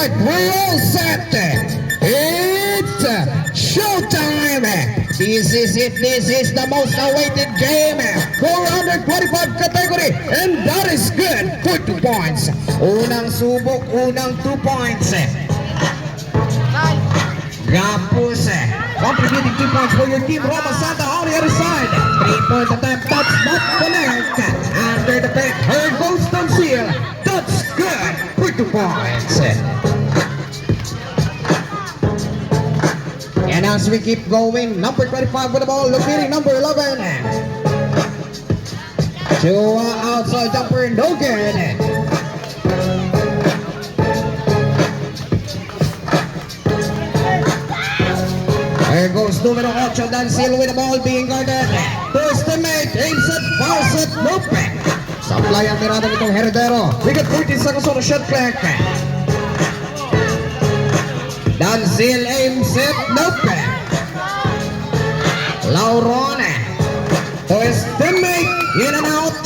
right, we're all set. It's showtime. This is it. This is the most awaited game for under 25 category, and that is good for 2 points. Unang subok, unang 2 points. Gapus contributing 2 points for your team. Roma Santa on the other side. 3-point attempt. That's not connect. Under the back. Here goes Tansil. That's good for 2 points. And as we keep going, number 25 with the ball, locating number 11. Chua outside jumper, no good. There goes numero 8, Dancil with the ball being guarded. First teammate, aims at far set, nope. Supply ang tirada nitong Heredero. We got 14 seconds on the shot clock. Dancil aims at nope. Lauron to his teammate, in and out.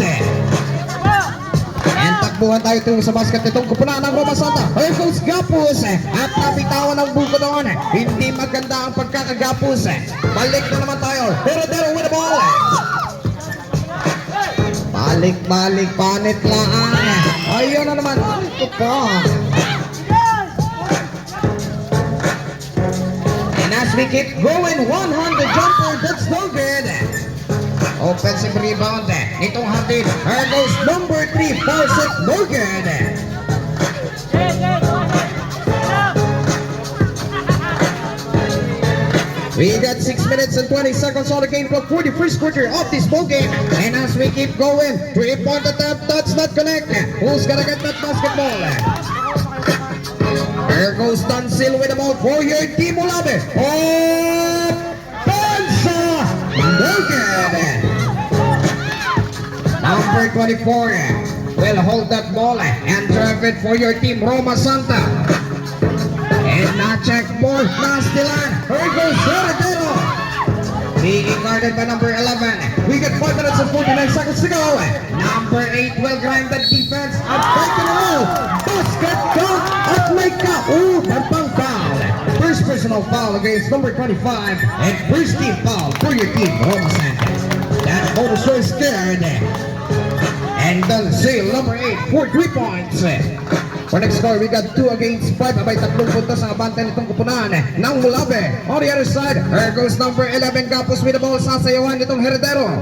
Buhan tayo ito sa basket nitong kupunan ng Roma Santa. Here goes Gapus at napitawan ng buko doon. Hindi maganda ang pagkakagapus. Balik na naman tayo. Heredero with the ball. Balik, panit lang. Ayun na naman. Ito pa. And as we keep going, 100 jumper, that's no good. Offensive rebound nitong hatid. Here goes number 3, Parsec Morgan. We got 6 minutes and 20 seconds on the game clock for the first quarter of this ball game. And as we keep going, 3-point attempt, that's not connect. Who's gonna get that basketball? Here goes Tansil with the ball for your team. Olabe. Oh, Pansa Morgan. Number 24 will hold that ball and drive it for your team, Roma Santa. And not check ball, Nastilan. Here goes Heredero. Being guarded by number 11. We got 5 minutes and 49 seconds to go. Number 8 will grind the defense at breaking the roll. Basket count at Laika. Ooh, tampang foul. First personal foul against number 25 and first team foul for your team, Roma Santa. That ball is so scared. And then Sale number 8 for 3 points. For next score, we got 2 against 5. Abay, 3 puntos ang abante nitong kupunan ng Mulabe. On the other side, here goes number 11, Gapus with the ball. Sasayawan nitong Heredero.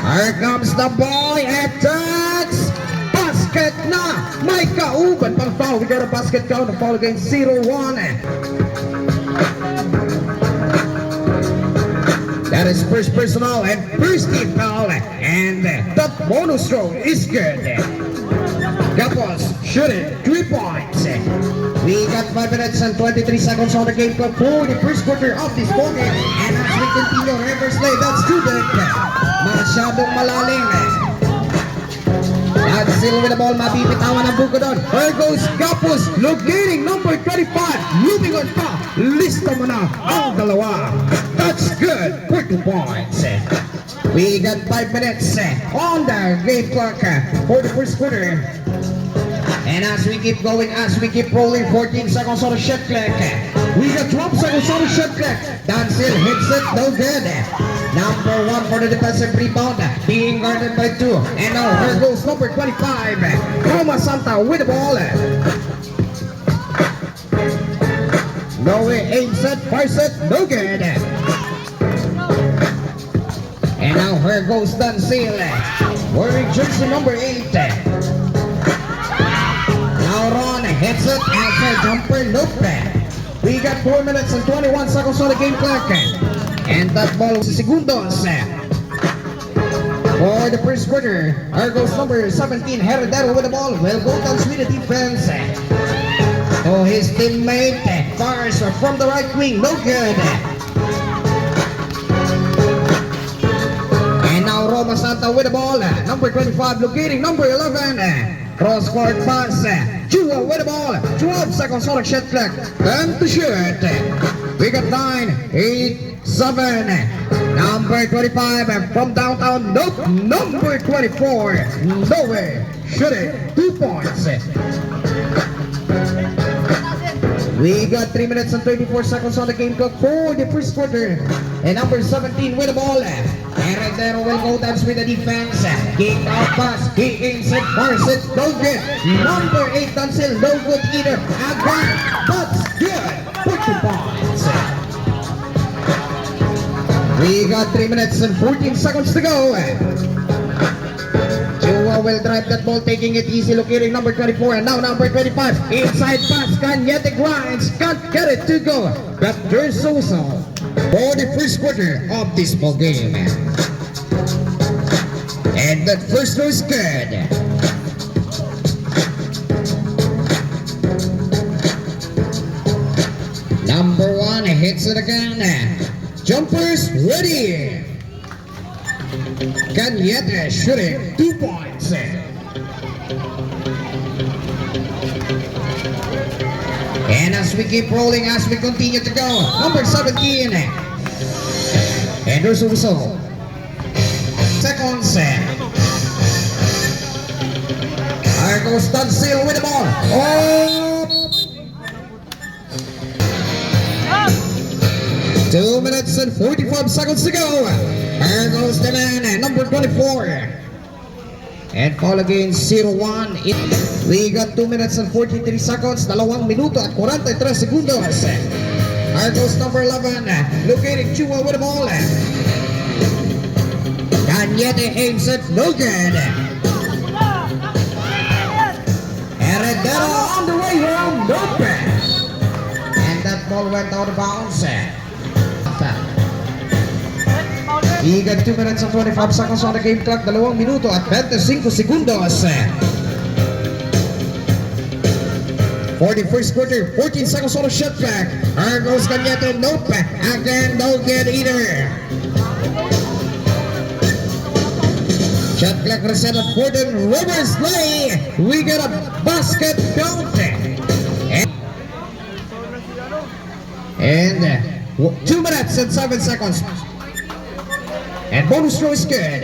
Here comes the boy. Attacks. Basket na. May kauban pang foul. We got a basket count. A foul against 0-1. That is first personal and first team foul. And the bonus throw is good. Gapos shooting 3 points. We got 5 minutes and 23 seconds on the game clock for the first quarter of this ball game. And as we continue, reverse play, that's too big. Masyadong malalim. That's still with the ball, mabibitawan ang buko doon. There goes Gapos, locating number 25. Moving on pa, lista mo na ang dalawa. That's good for 2 points. We got 5 minutes on the game clock for the first quarter. And as we keep going, as we keep rolling, 14 seconds on the shot clock. We got 12 seconds on the shot clock. Dancil hits it, no good. Number 1 for the defensive rebound, being guarded by 2. And now here goes number 25, Roma Santa with the ball. No way, aim set, far set, no good. And now here goes Dancil, wearing jersey number 8. Lauron hits it, answer jumper, nope. We got 4 minutes and 21 seconds on the game clock. And that ball was segundos. For the first quarter, here goes number 17, Heredero with the ball. Will go down with the defense. To his teammate, Fars from the right wing, no good. And now Roma Santa with the ball. Number 25, locating number 11. Cross court pass. Chua with the ball. 12 seconds on the shot clock. 10 to shoot. We got 9, 8, 7. Number 25 from downtown. Nope. Number 24. No way. Shoot it. 2 points. We got 3 minutes and 34 seconds on the game clock for the first quarter. And number 17 with the ball. Heredero will go dance with the defense. Kick out pass. He aims it, bars it, no good. Number 8 Tansil, no good either. Again, that's good. Put the points. We got 3 minutes and 14 seconds to go. Chua will drive that ball, taking it easy, locating number 24 and now number 25. Inside pass, Cañete grinds, can't get it to go. But there's also for the first quarter of this ball game. And that first throw is good. Number 1 hits it again. Jumpers ready. Cañete shooting 2 points. And as we keep rolling, as we continue to go, number 17. And there's also seconds. There goes Tansil with the ball. Oh! 2 minutes and 45 seconds to go. There goes the man, number 24. And fall against 0-1. We got 2 minutes and 43 seconds. 2 minuto at 43 segundos. There goes number 11. Locating Chua with the ball. Cañete aims it, no good. Heredero on the way home, no pass. And that ball went out of bounds. We got 2 minutes and 25 seconds on the game clock. 2 minuto at 25 segundos. For the first quarter, 14 seconds on the shot clock. There goes Cañete, nope. Again, no good either. Shot clock reset at 14. Reverse play. We got a basket count. And 2 minutes and 7 seconds. And bonus throw is good.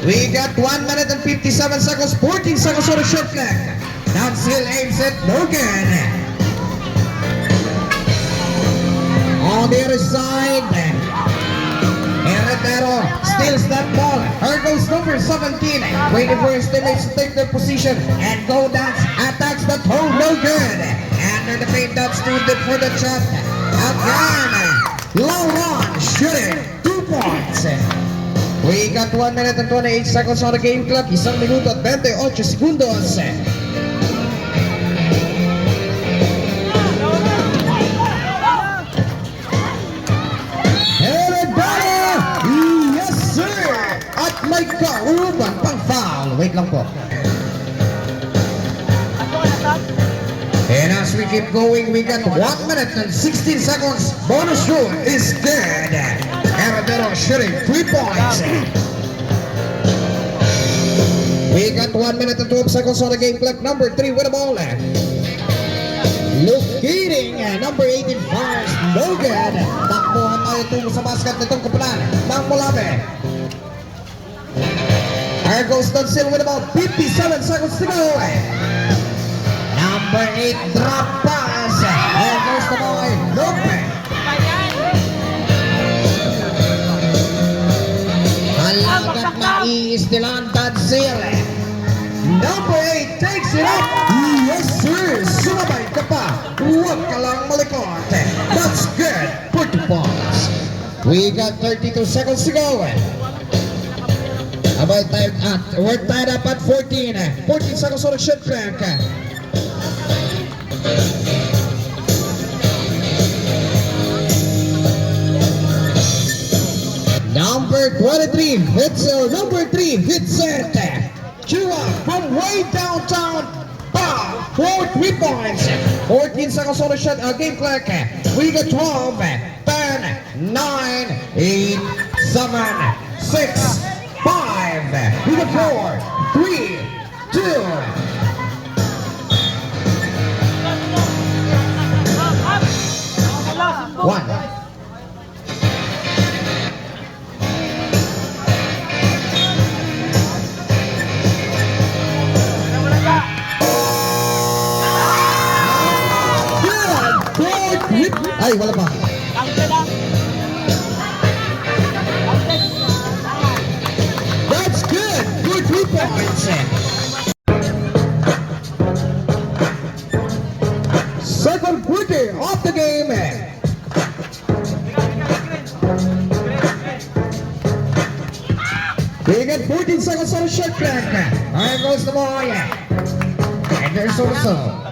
We got 1 minute and 57 seconds, 14 seconds on the shot clock. Tansil aims it, no good. On the other side, Heredero steals that ball. Here goes number 17, waiting for his teammates to take their position and go dance. Attacks the toe, no good. Under the paint, that's too good for the shot. Again, Lauron shooting 2 points. We got 1 minute and 28 seconds on the game clock. 1 minuto at 28 segundos. May kauban pang foul. Wait lang po. And as we keep going, we got 1 minute and 16 seconds. Bonus throw is good. Heredero shooting 3 points. We got 1 minute and 12 seconds on the game clock. Number 3 with the ball. Locating number 18 fires. No good. Takbuhan tayo tungo sa basket nitong kapalan ng Molave. There goes Tansil with about 57 seconds to go. Number 8 drop pass. There goes the boy. Nope. Halagat na iistilan Tansil. Number 8 takes it up. Yes sir. Sumabay ka pa. Huwag ka lang malikot. That's good. 40 points. We got 32 seconds to go. About time at we're tied up at 14. 14 seconds on the shot clock. Number 23 hits it. Number 3 hits it. Chua from way downtown. Bam! 4 3 points. 14 seconds on the shot game clock. We got 12, 10, 9, 8, 7, 6. 5, we got 4, 3, 2. Ay, wala pa. That's good. Good 3 points. Second quarter of the game. We get 14 seconds on the shot clock. There goes the boy. And there's also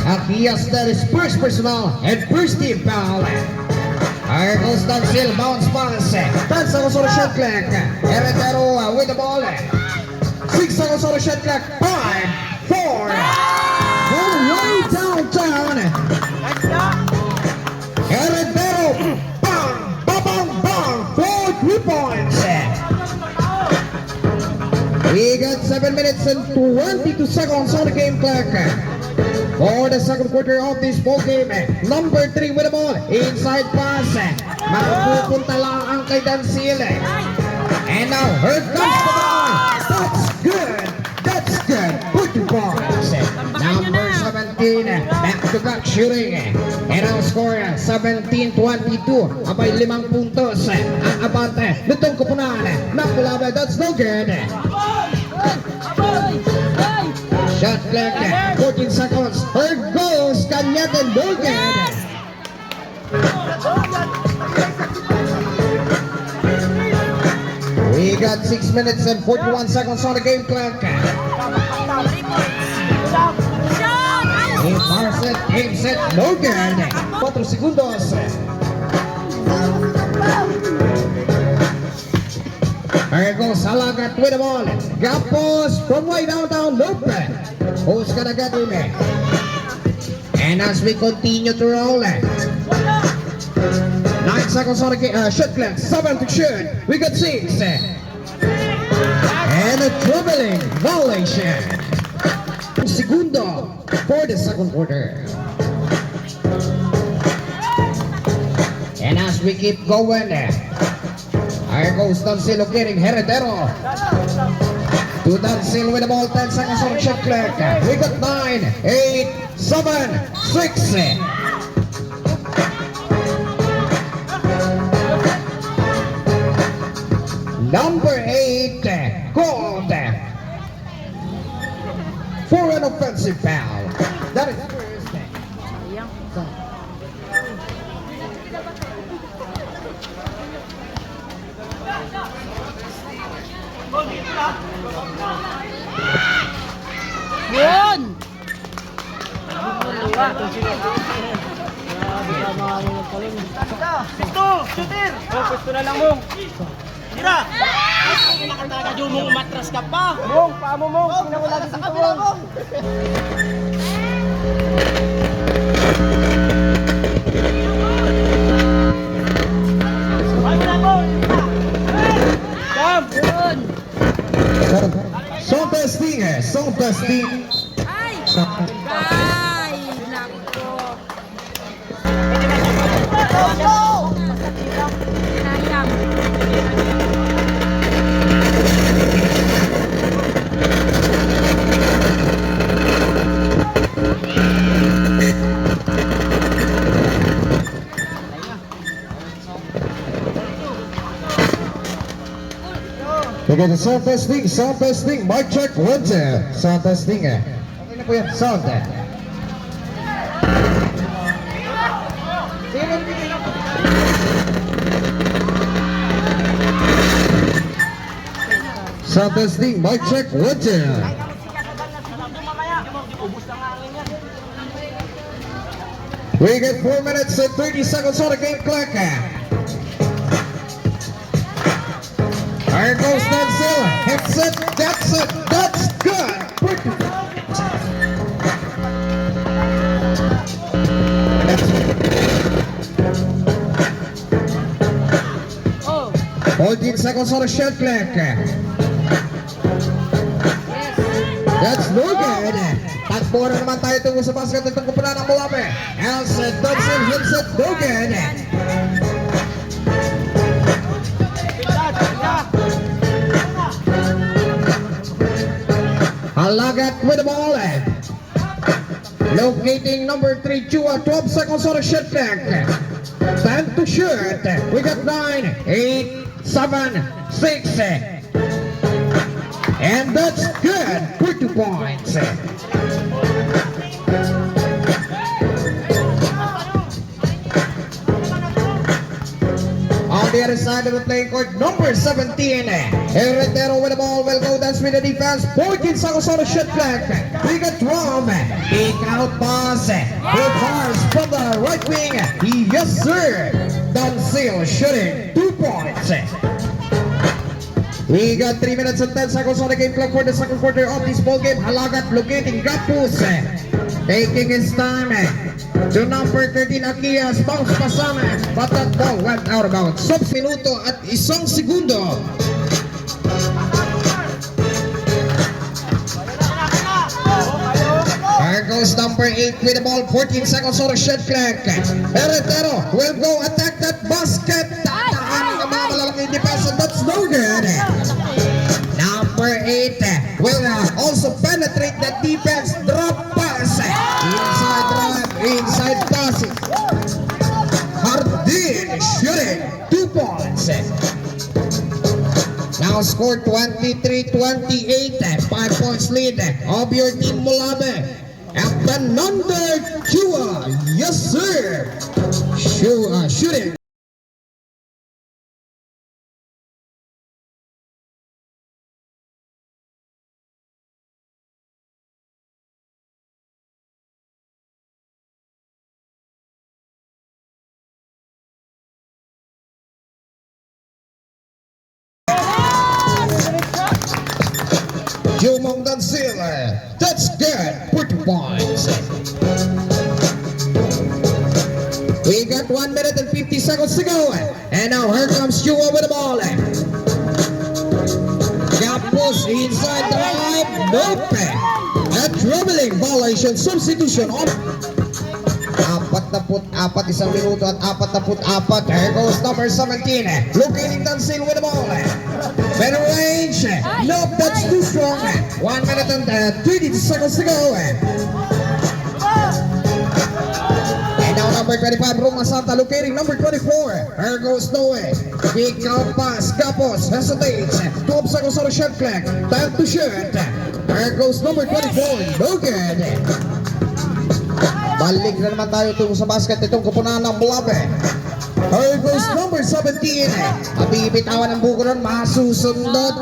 Akias, that is first personal and first team foul. There goes Dansil, bounce pass. 10 seconds on the shot clock. Heredero with the ball. 6 seconds on the shot clock. 5, 4. All way downtown. Heredero. Bang, bang, bang, bang. 4 3 points. We got 7 minutes and 22 seconds on the game clock. For the second quarter of this ball game, number 3 with the ball, inside pass. Mapupunta lang ang kay Dansil. And now, here comes the ball. That's good. That's good. Put the points. Number 17, back-to-back shooting. And ang score, 17-22. Abay 5 puntos. Ang abante, nitong kupunan. Nakulaban, that's no good. Shot clock, 14 seconds. Here goes Kanyatin Morgan. We got 6 minutes and 41 seconds on the game clock. Marcet, game set, Morgan. 4 segundos. There goes Salagat with the ball. Gapos from way downtown, Lope. Who's gonna get him? And as we continue to roll, 9 seconds on the shot clock, 7 to shoot. We got 6. And a dribbling violation. Segundo for the second quarter. And as we keep going, there goes Dansil getting Heredero. To Dansil with the ball, 10 seconds on the shot clock. We got 9, 8, 7, 6. Number 8, called for an offensive foul. That is first. Yun! Shooter! Pwesto na lang, Mong. Tira! Nakataga yung matras ka pa. Mong, paamo Mong. Tingnan mo lagi sa kabila, Mong. Ay, wala, Mong. Jam! Yun! Song testing, song testing. Ay! Ay! Nako! Sayang. Okay, the sound testing, mic check, 1, 2. Sound testing, Okay na po yan, sound. Sound testing, mic check, 1, 2. We get 4 minutes and 30 seconds on the game clock. There goes Dansil. Hits it. That's it. That's good. Oh! 14 seconds on the shot clock. That's no good. Takbo na naman tayo tungo sa basket ng kumpulan ng Mulabe. Elsa Dansil hits it. No good. Alagat with the ball. Locating number 3, Chua, 12 seconds on the shot clock. Time to shoot. We got 9, 8, 7, 6. And that's good for 2 points. On the other side of the playing court, number 17. Herrero with the ball will go dance with the defense. 14 seconds on the shot clock. We got 12. Kick out pass. Good pass from the right wing. Yes, sir. Dancil shooting 2 points. We got 3 minutes and 10 seconds on the game clock for the second quarter of this ball game. Halagat locating Gapus. Taking his time to number 13 Akias. Bounce pasama. But that ball went out of bounds. Sub minuto at 1 segundo. There goes number 8 with the ball. 14 seconds on the shot clock. Herrero will go attack that basket. Tatahanin ang mga malalaking defense, and that's no good. Number 8 will also penetrate the defense. Drop pass. Inside drive, inside passing. Hardin shooting 2 points. Now score 23-28. 5 points lead of your team Mulabe. At the number 2. Yes, sir. Shooting. Jumong Dancil. That's good. 40 points. We got 1 minute and 50 seconds to go. And now here comes Chua with the ball. Gapos inside the line. Nope. A dribbling violation. Substitution on 44 isang minuto at 44. There goes number 17. Locating Dancil with the ball. Better range. Nope, that's too strong. 1 minute and 30 seconds to go. And now number 25, Roma Santa locating number 24. There goes Noe. Kick out pass. Gapos hesitates. 12 seconds on the shot clock. Time to shoot. There goes number 24. No good. Balik na naman tayo tungo sa basket itong kupunan ng Mulabe. Here goes number 17. Mabibitawan ng buko nun, masusundot.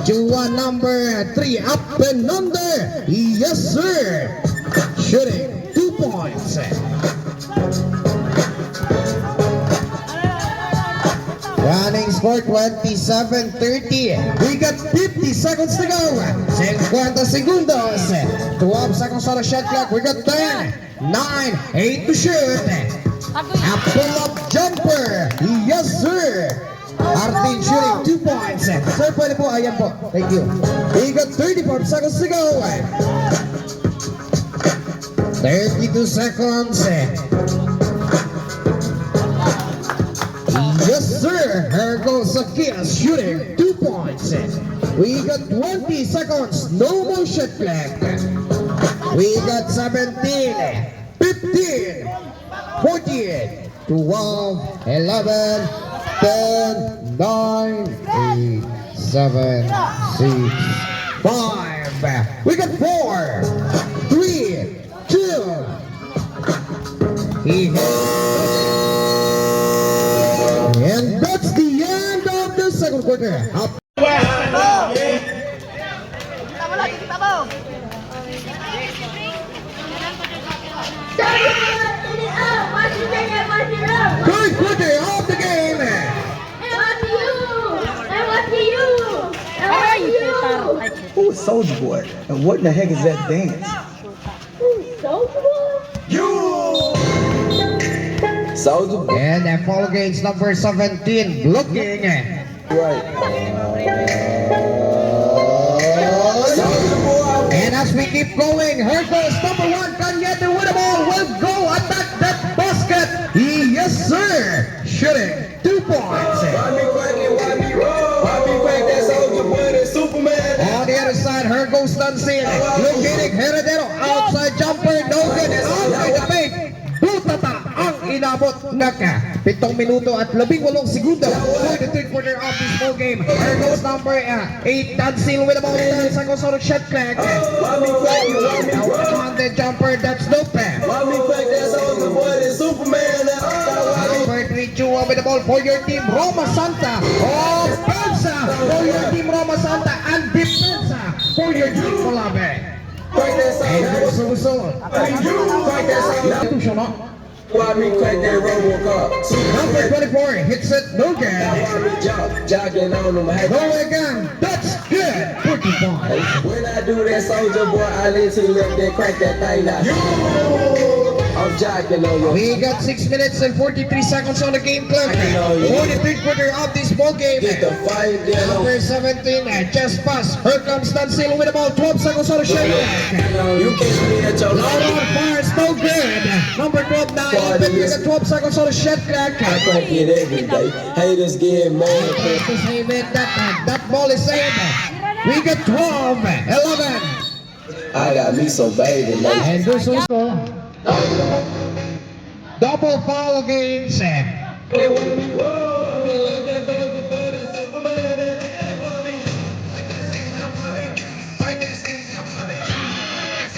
Chua number 3, up and under. Yes, sir. Shooting 2 points. Running score 27-30. We got 50 seconds to go. 50 segundos. 12 seconds on the shot clock. We got 10, 9, 8 to shoot. A pull-up jumper. Yes, sir. Artin shooting 2 points. Sir, pwede po. Ayan po. Thank you. We got 34 seconds to go. 32 seconds. Yes, sir. Here goes Akias shooting 2 points. We got 20 seconds. No more shot clock. We got 17, 15, 14, 12, 11, 10, 9, 8, 7, 6, 5. We got 4, 3, 2. And that's the end of the second quarter. Up. Third quarter of the game. Who's Soulja Boy? And what in the heck is that dance? Soulja Boy. And the foul against number 17, blocking. Right. Soulja Boy. And as we keep going, here goes number 1, Cañete with the ball. Will go attack that basket. Yes, sir. Shooting 2 points. On the other side, here Here goes Dancil. Locating Heredero. Outside jumper. No good. Outside the paint. Butata ang inabot naka 7 minuto at 18 segundo for the third quarter of this ball game. Here goes number 8 Dancil with the ball. Sa Gonzalo shot clock. On the jumper, that's Lope. Number 3 Chua with the ball for your team Roma Santa. Offensa for your team Roma Santa and defensa for your team Colabe. And Suso. Number 24 hits it, no good. Go again, that's good. 45. When I do that, soldier boy, I let you let that crack that thing out. I'm jocking on you. We got 6 minutes and 43 seconds on the game clock. For the third quarter of this ball game. Get the fight down. Number 17, just pass. Here comes Dancil with the ball. 12 seconds on the shot clock. You can't be at your Laura fires, no good. Number 12, 9, but we got 12 seconds on the shot clock. I crack it every day. Haters get mad. To save it, that ball is saved. We got 12, 11. I got me some baby, man. And there's also double foul against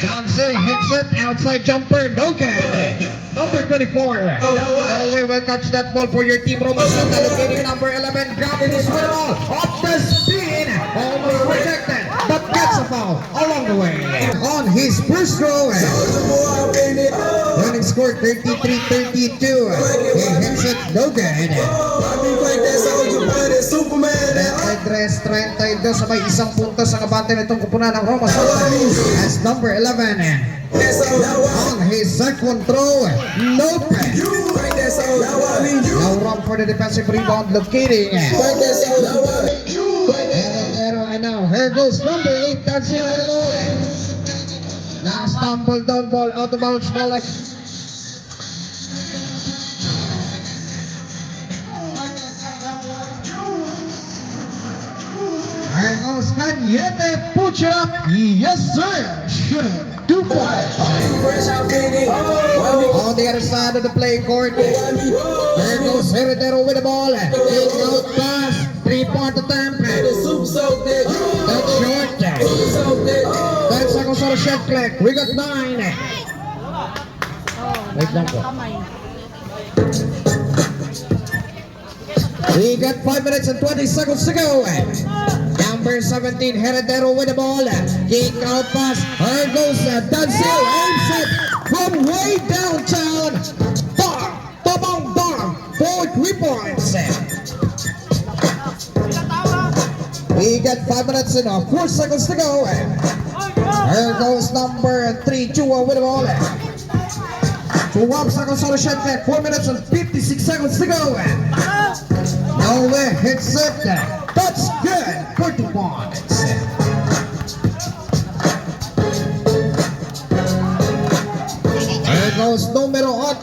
Johnson hits it, outside jumper, no good. Number 24. We will catch that ball for your team, Roma Santa, locating number 11, grabbing his ball, off the spin, almost rejected, but gets a foul along the way. On his first throw, running score 33-32. He hits it, no good. Address 32 sa may isang punto sa kabante nitong kupunan ng Roma Santa as number 11. On his second throw, Lope. Now run for the defensive rebound, locating. And now here goes number 8, Dancil. Now stumble down ball, out of bounds ball. Here goes Kanyete Pucha. Yes, sir. Shoot it. 2 points. On the other side of the playing court. There goes Heredero with the ball. Take out pass. 3-point attempt. That's short. 10 seconds on the shot clock. We got 9. Wait lang po. We got 5 minutes and 20 seconds to go. Number 17, Heredero with the ball. Kick out pass. Here goes Dancil. Aims it from way downtown. Bang! Babang bang! 4 3 points. We got 5 minutes and 4 seconds to go. Here goes number 3, Chua with the ball. 12 seconds on the shot clock. 4 minutes and 56 seconds to go. Nowhere hits it. That's good. 40 points. There goes numero 8.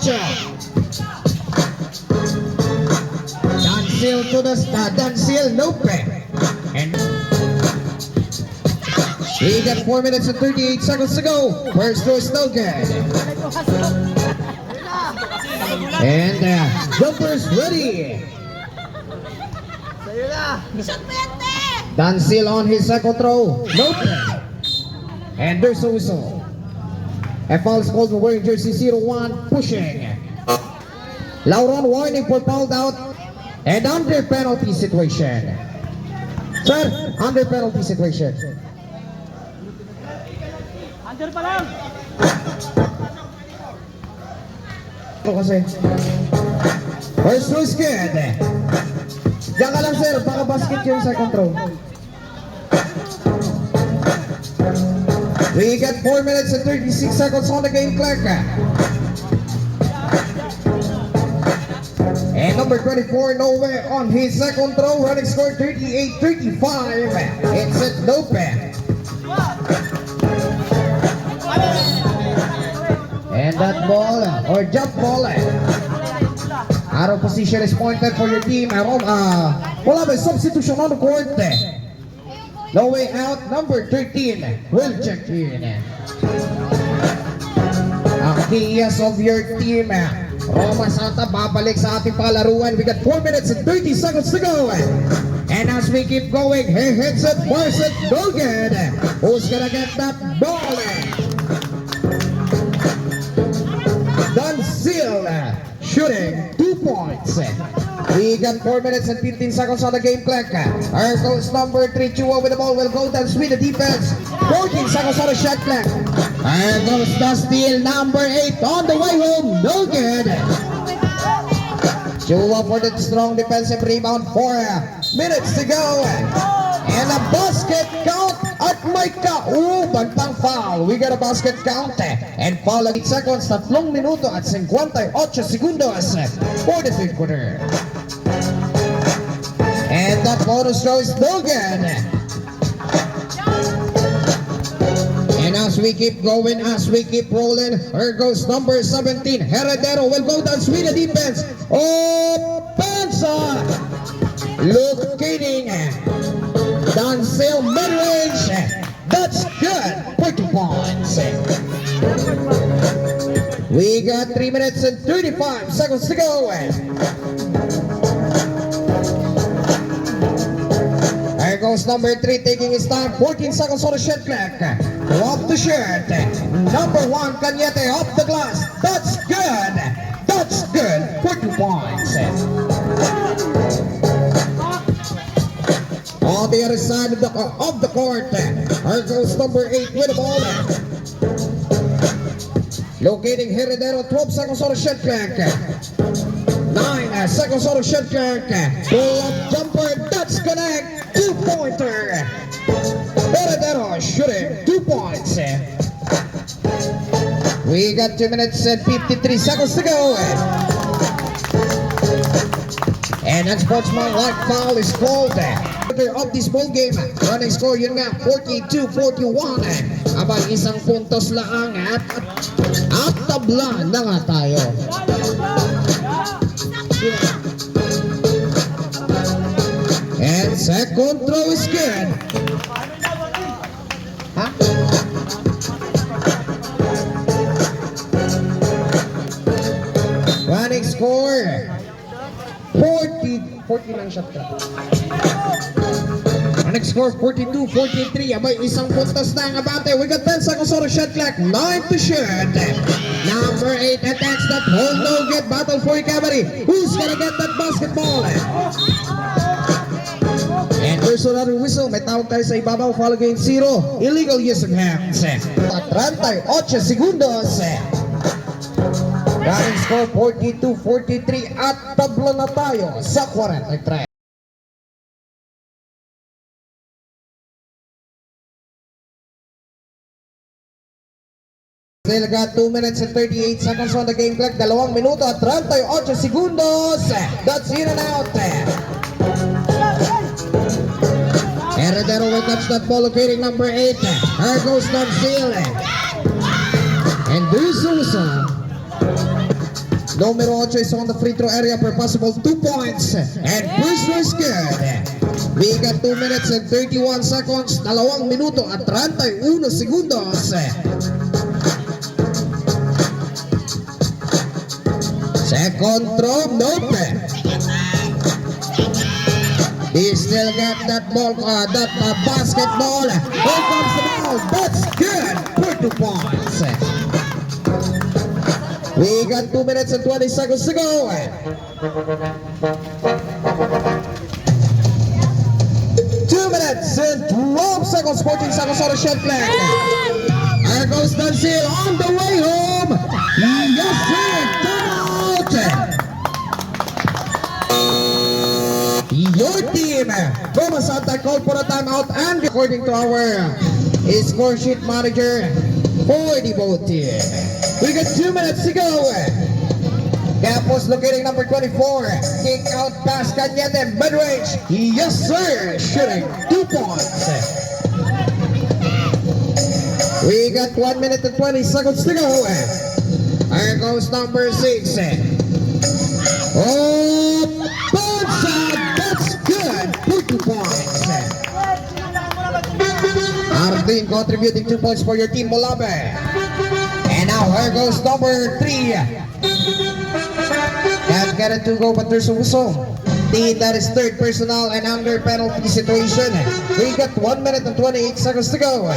Dancil to the Dancil Lope. And we got 4 minutes and 38 seconds to go. First throw is no good. And jumpers ready. Dancil on his second throw. Nope. And there's a whistle. A foul is called for wearing jersey 01, pushing. Lauron warning for fouled out. And under penalty situation. Sir, under penalty situation. Under pa lang. Ito kasi. First throw is good. Diyan ka lang sir, baka basket yung second throw. We got 4 minutes and 36 seconds on the game clock. And number 24, Nowhere on his second throw, running score 38-35. It's at Lope. And that ball, or jump ball, out of position is pointed for your team. Wala ba substitution on the court. No way out, number 13 will check in. Ang KS of your team, Roma Santa, babalik sa ating palaruan. We got 4 minutes and 30 seconds to go. And as we keep going, he hits it, bars it, no good. Who's gonna get that ball? Dunsil shooting 2 points. We got 4 minutes and 15 seconds on the game clock. Our goes number 3, Chua with the ball will go down with the defense. 14 seconds on the shot clock. There goes the steal, number 8 on the way home, no good. Chua for the strong defensive rebound, 4 minutes to go. And a basket count at Micah. Bantang foul. We got a basket count. And foul 8 seconds, 3 minuto at 58 segundos for the third quarter. And that bonus throw is no good. And as we keep going, as we keep rolling, here goes number 17. Heredero will go down with the defense. Pensa locating Dunsil mid-range. That's good for 2 points. We got 3 minutes and 35 seconds to go. There goes number 3 taking his time. 14 seconds on the shot clock. Off the shirt. Number 1 Cañete off the glass. That's good. That's good for 2 points. On the other side of the court, here goes number 8 with the ball. Locating Heredero, 12 seconds on the shot clock. 9 seconds on the shot clock. Pull-up jumper, that's connect. 2-pointer. Heredero shooting 2 points. We got 2 minutes and 53 seconds to go. And that sportsman-like foul is called. Of this ball game, running score yun nga 42-41. Abang isang puntos lang at tabla na nga tayo. And second throw is good. Huh? Running score 40 lang shot clock. Next score 42-43. Abay isang puntos na ang abante. We got 10 seconds on the shot clock. 9 to shoot. Number 8 attacks that hold no good. Battle for recovery. Who's gonna get that basketball? And there's another whistle. May tawag tayo sa ibabaw. Foul against 0. Illegal use of hands. 38 segundos. Running score 42-43 at tabla na tayo sa 43. Still got 2 minutes and 38 seconds on the game clock. 2 minuto at 38 segundos. That's in and out. Heredero will catch that ball, locating number 8. Here goes Dunsil. And there's also numero 8 is on the free throw area for possible 2 points. And first is good. We got 2 minutes and 31 seconds. 2 minuto at 31 segundos. Second throw, nope. He still got that ball, basketball. Here comes the ball. That's good for 2 points. We got 2 minutes and 20 seconds to go. 2 minutes and 12 seconds, 14 seconds on the shot clock. There goes Dunsil on the way home. Yes, sir. Your team, Roma Santa, called for a timeout, and according to our score sheet manager for the both team, we got 2 minutes to go. Campos locating number 24, kick out pass, Cañete, mid-range, yes sir, shooting 2 points. We got 1 minute and 20 seconds to go. There goes number 6. Oh, that's good. 2 points. Hardin contributing 2 points for your team, Molabe. And now here goes number 3. Can't get it to go, but there's a whistle. Team that is third personnel and under penalty situation. We got 1 minute and 28 seconds to go.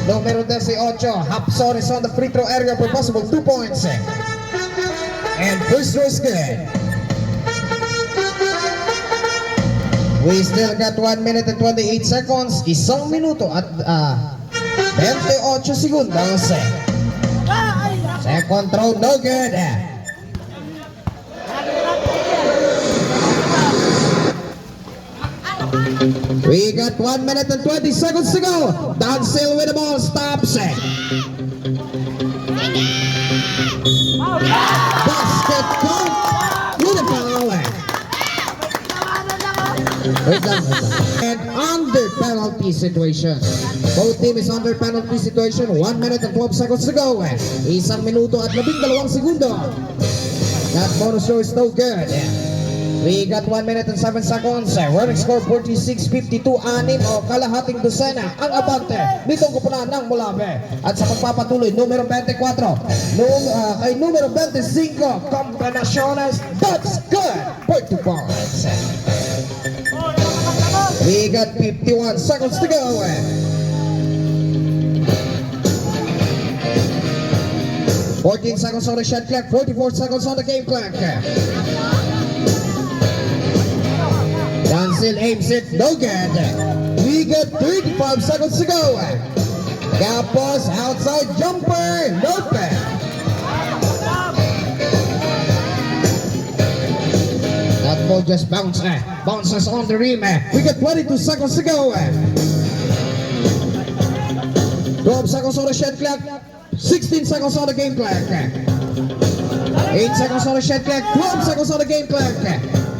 Numero 18, Hapson is on the free throw area for possible 2 points. And first throw is good. We still got 1 minute and 28 seconds. 1 minuto at 28 segundos. Second throw, no good. We got 1 minute and 20 seconds to go. Dancil with the ball, stops it. Basket count with the foul. And under penalty situation. Both team is under penalty situation. 1 minute and 12 seconds to go. 1 minuto at 12 segundo. That bonus throw is no good. We got 1 minute and 7 seconds. Running score 46-52, 6 o kalahating dosena ang abante nitong kupunan ng Molabe. At sa magpapatuloy, numero 24, kay numero 25, Combinaciones, that's good, 42 points. We got 51 seconds to go. "14 seconds on the shot clock, 44 seconds on the game clock. Dancil aims it, no good. We got 35 seconds to go. Campos outside jumper, no good. That ball just bounces on the rim. We got 22 seconds to go. 12 seconds on the shot clock, 16 seconds on the game clock. 8 seconds on the shot clock, 12 seconds on the game clock.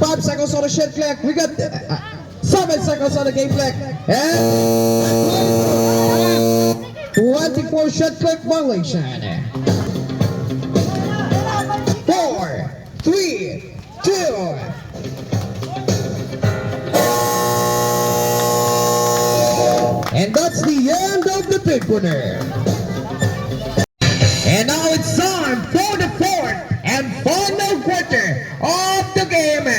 5 seconds on the shot clock. We got 7 seconds on the game clock. And 24 shot clock violation. 4, 3, 2. And that's the end of the third quarter. And now it's time for the fourth and final quarter of the game.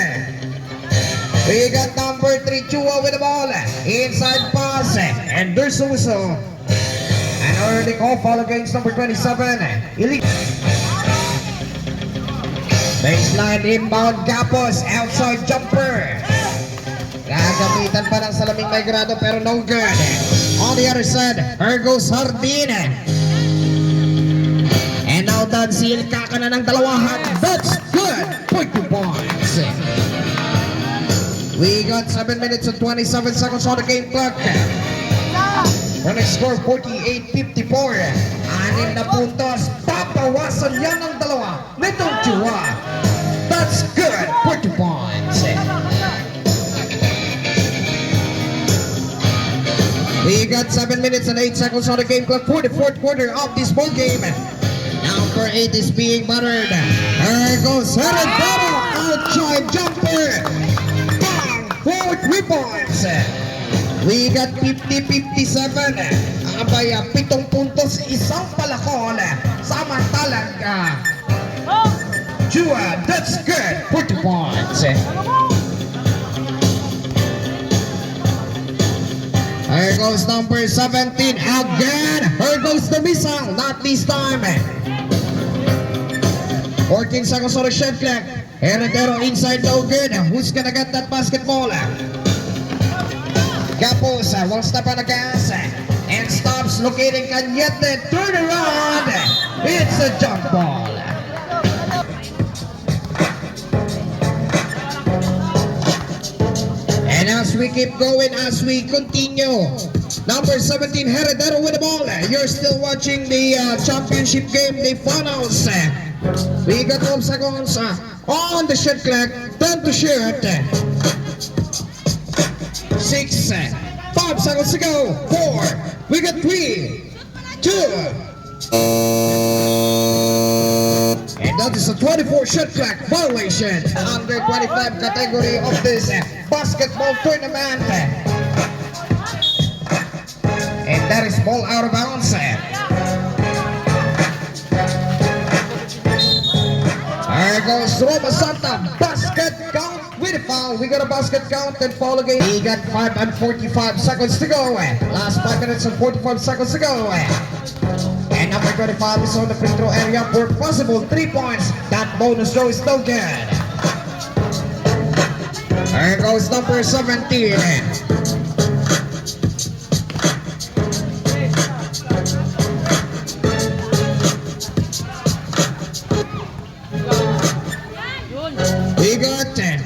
We got number 3, Chua with the ball. Inside pass. And there's a whistle. An early call foul against number 27. Baseline inbound, Campos. Outside jumper. Gagamitan pa ng salaming may grado pero no good. On the other side, here goes Hardin. And now Dancil, kaka na ng dalawahan. That's good. 42 points. We got 7 minutes and 27 seconds on the game clock. Running score 48-54. 6 na puntos. Papawasan yan ng dalawa. Nitong Chua. That's good. 40 points. We got 7 minutes and 8 seconds on the game clock for the fourth quarter of this ball game. Number 8 is being battered. There goes Heredero. Outside jumper. Bang! For 3 points. We got 50-57. Abay, 7 puntos, isang palakol. Samantalang Chua, that's good. 40 points. Here goes number 17 again. Here goes the missile, not this time. 14 seconds on the shot clock. Heredero inside, no good. Who's gonna get that basketball? Campos will step on the gas and stops locating Cañete. Turn around. It's a jump ball. And as we keep going, as we continue, number 17, Heredero with the ball. You're still watching the championship game, the finals. We got 12 seconds on the shot clock. 10 to shoot. 6, 5 seconds to go. 4, we got 3, 2. And that is a 24 shot clock violation under 25 category of this basketball tournament. And that is ball out of bounds. There goes Roma Santa. Basket count with a foul. We got a basket count and foul again. We got 5 and 45 seconds to go. Last 5 minutes and 45 seconds to go. And number 25 is on the free throw area for possible 3 points. That bonus throw is still good. There goes number 17. Yun. We got 10.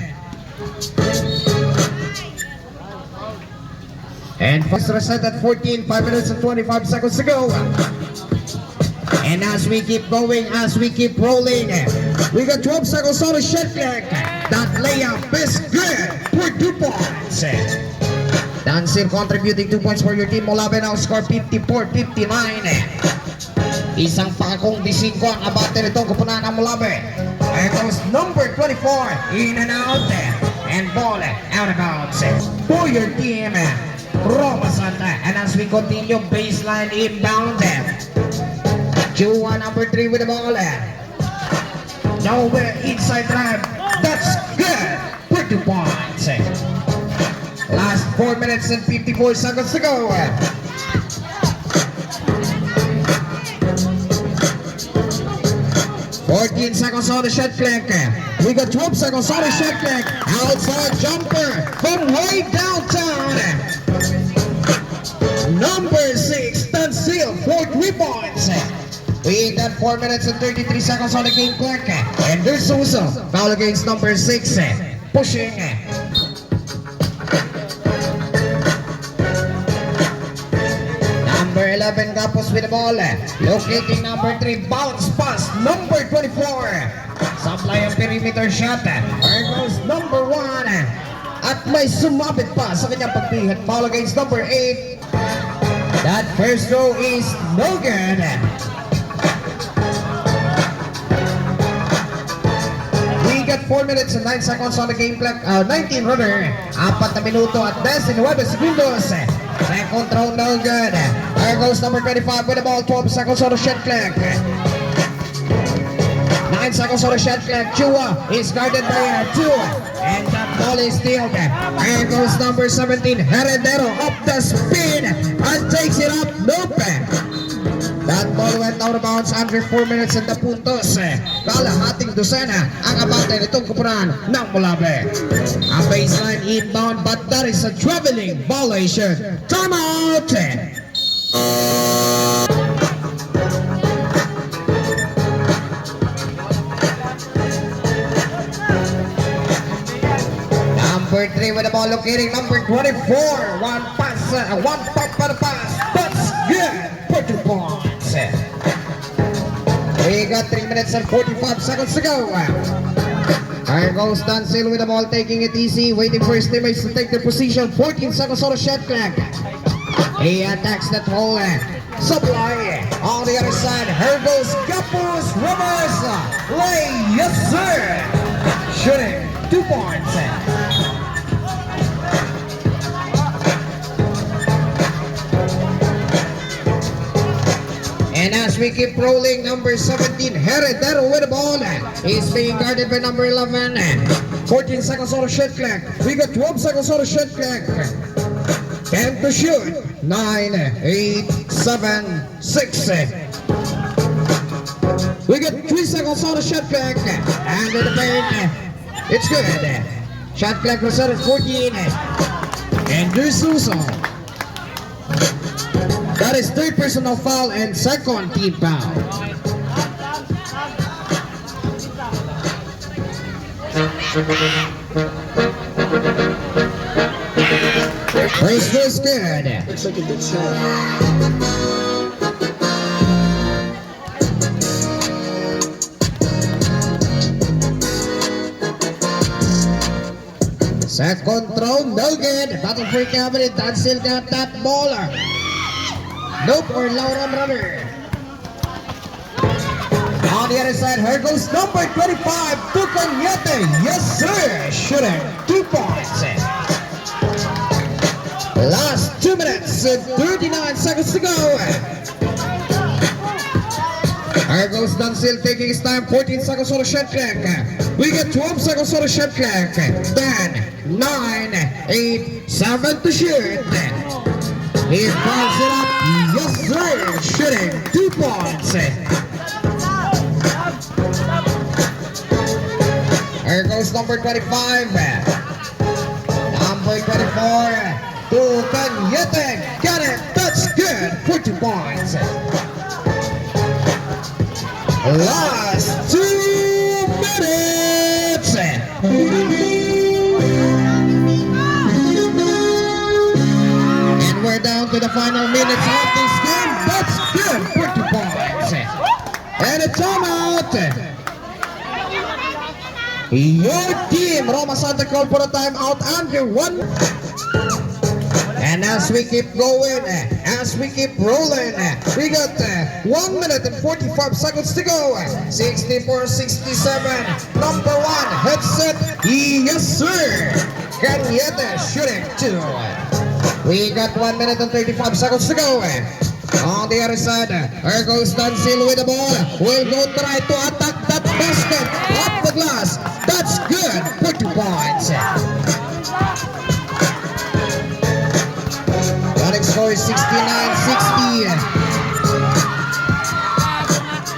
And first reset at 14, 5 minutes and 25 seconds to go. And as we keep going, as we keep rolling, we got 12 seconds on the shot clock. That layup is good for 2 points. Dancil contributing 2 points for your team. Molabe now score 54-59. Isang pakakong disingko ang abate nitong kupunan ng Molabe. There goes number 24 in and out. And ball out of bounds for your team, Roma Santa. And as we continue, baseline inbound. Chua number 3 with the ball. Nowhere inside drive. That's good for 2 points. Last 4 minutes and 54 seconds to go. $14 seconds on the shot clock. We got 12 seconds on the shot clock. Outside jumper from way downtown. Number 6, Dancil for 3 points. We got 4 minutes and 33 seconds on the game clock. And there's also foul against number 6. Pushing. Number 11, Gapos with the ball. Locating number 3, bounce pass. Number 24. Supply ang perimeter shot. There goes number 1. At may sumabit pa sa kanyang pagpihat. Foul against number 8. That first throw is no good. We got 4 minutes and 9 seconds on the game clock. 19 rather. 4 na minuto at 19 segundos. Second throw no good. There goes number 25 with the ball. 12 seconds on the shot clock. 9 seconds on the shot clock. Chua is guarded by 2. And that ball is stealed. There goes number 17. Heredero up the spin and takes it up. Nope. That ball went out of bounds under 4 minutes and the puntos. Kalahating dosena ang abate nitong kupunan ng Molabe. A baseline inbound but that is a traveling violation. Timeout! Number 3 with the ball locating number 24. One pump for the pass. That's good for 2 points. We got 3 minutes and 45 seconds to go. There goes Dancil with the ball, taking it easy, waiting for his teammates to take their position. 14 seconds on the shot clock. He attacks that hole. Supply on the other side. Here goes Gapos. Reverse lay. Yes, sir. Shooting 2 points. And as we keep rolling, number 17, Heredero with the ball. He's being guarded by number 11. 14 seconds on the shot clock. We got 12 seconds on the shot clock. 10 to shoot. 9, 8, 7, 6. We got 3 seconds on the shot clock. And in the paint, it's good. Shot clock was set at 14. And there's Suso. That is 3rd personal foul and 2nd team foul. First is good. Looks like a good shot. Second throw, no good. Battle for cabinet, Dancil got that ball. Nope, or Laura Brother. On the other side, here goes number 25, Tucanyete. Yes, sir. Shooting 2 points. Last 2 minutes and 39 seconds goes Dansil taking his time. 14 seconds on the shot clock. We get 12 seconds on the shot clock. 10, 9, 8, 7 to shoot. He fires it up. Yes, sir. Shooting 2 points. There goes number 25. Number 24. To Kanyete. Got it. That's good. 40 points. Last 2 minutes. And we're down to the final minutes of this game. That's good. 40 points. And a timeout. Your team, Roma Santa, called for a timeout under 1. And as we keep going, as we keep rolling, we got 1 minute and 45 seconds to go. 64-67. Number 1 headset. Yes, sir. Kanyete shooting 2. We got 1 minute and 35 seconds to go. On the other side, there goes Dansil with the ball. Will go try to attack that basket. Off the glass. That's good. 40 points. Running score is 69-60.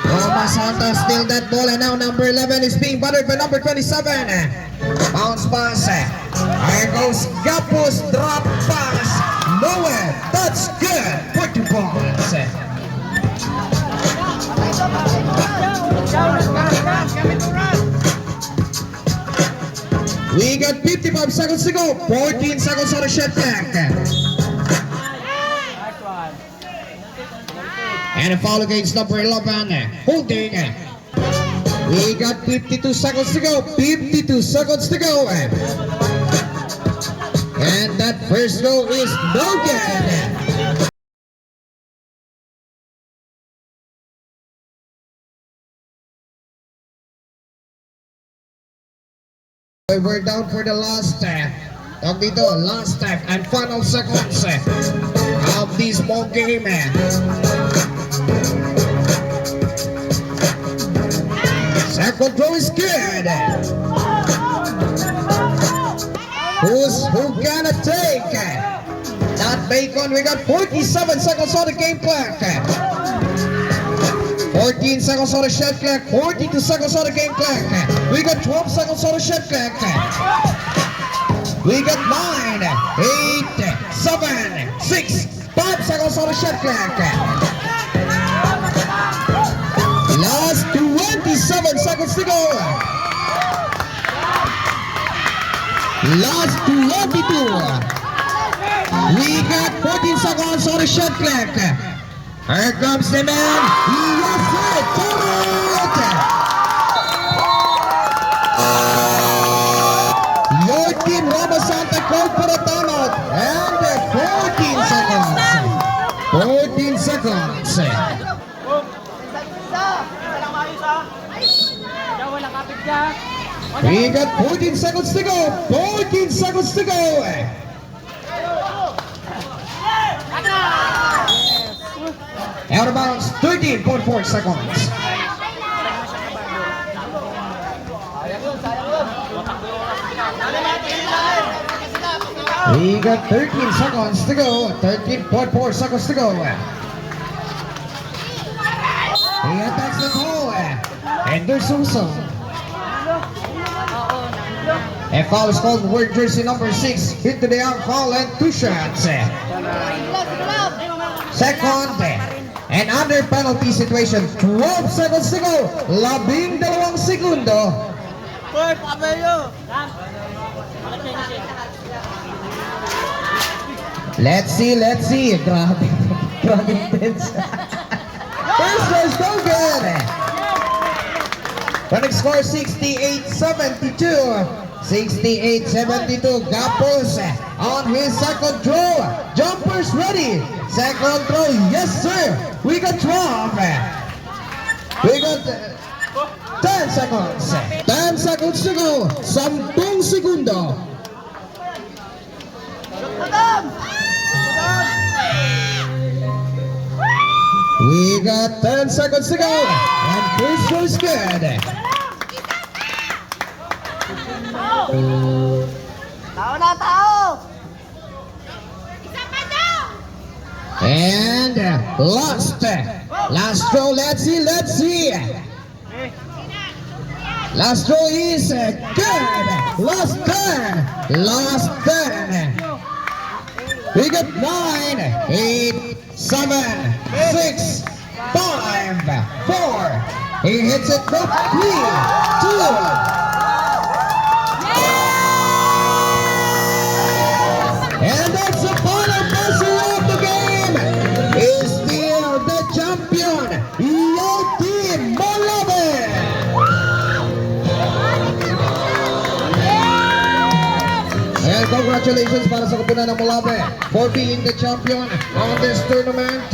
Roma Santa still that ball, and now number 11 is being battered by number 27. Bounce pass. There goes Gapos, drop pass. Nowhere. That's good. 40 points. We got 55 seconds to go. 14 seconds on the shot clock. And a foul against number 11, holding. We got 52 seconds to go. 52 seconds to go. And that first goal is no good. We're down for the last last and final seconds of this ball game. Second throw is good. Who gonna take that bacon? We got 47 seconds on the game clock. 14 seconds on the shot clock. 42 seconds on the game clock. We got 12 seconds on the shot clock. We got 9, 8, 7, 6, 5 seconds on the shot clock. Last 27 seconds to go. Last 22. We got 14 seconds on the shot clock. Here comes the man. Yes, sir. Your team, Roma Santa, called for a timeout. And 14 seconds. 14 seconds. We got 14 seconds to go. 14 seconds to go. Out of bounds, 13.4 seconds. We got 13 seconds to go. 13.4 seconds to go. He attacks the ball. And there's also a foul is called with jersey number 6. Hit to the arm foul and 2 shots. Second and under penalty situation. 12 seconds to go. 12 segundo. Let's see. Grabe intense. First is no good. Running score 68-72. 68-72. Gapos on his second throw. Jumpers ready. Second throw. Yes, sir. We got 12. We got 10 seconds. 10 seconds to go. 10 segundo. We got 10 seconds to go. And Chris goes good. Tao na, tao! And last throw, let's see. Last throw is good. Last turn. We got 9, 8, 7, 6, 5, 4. He hits it with 3, 2. And that's the final buzzer of the game. Is still the champion, your team, Malabe. And congratulations para sa kapunan ng Malabe for being the champion on this tournament.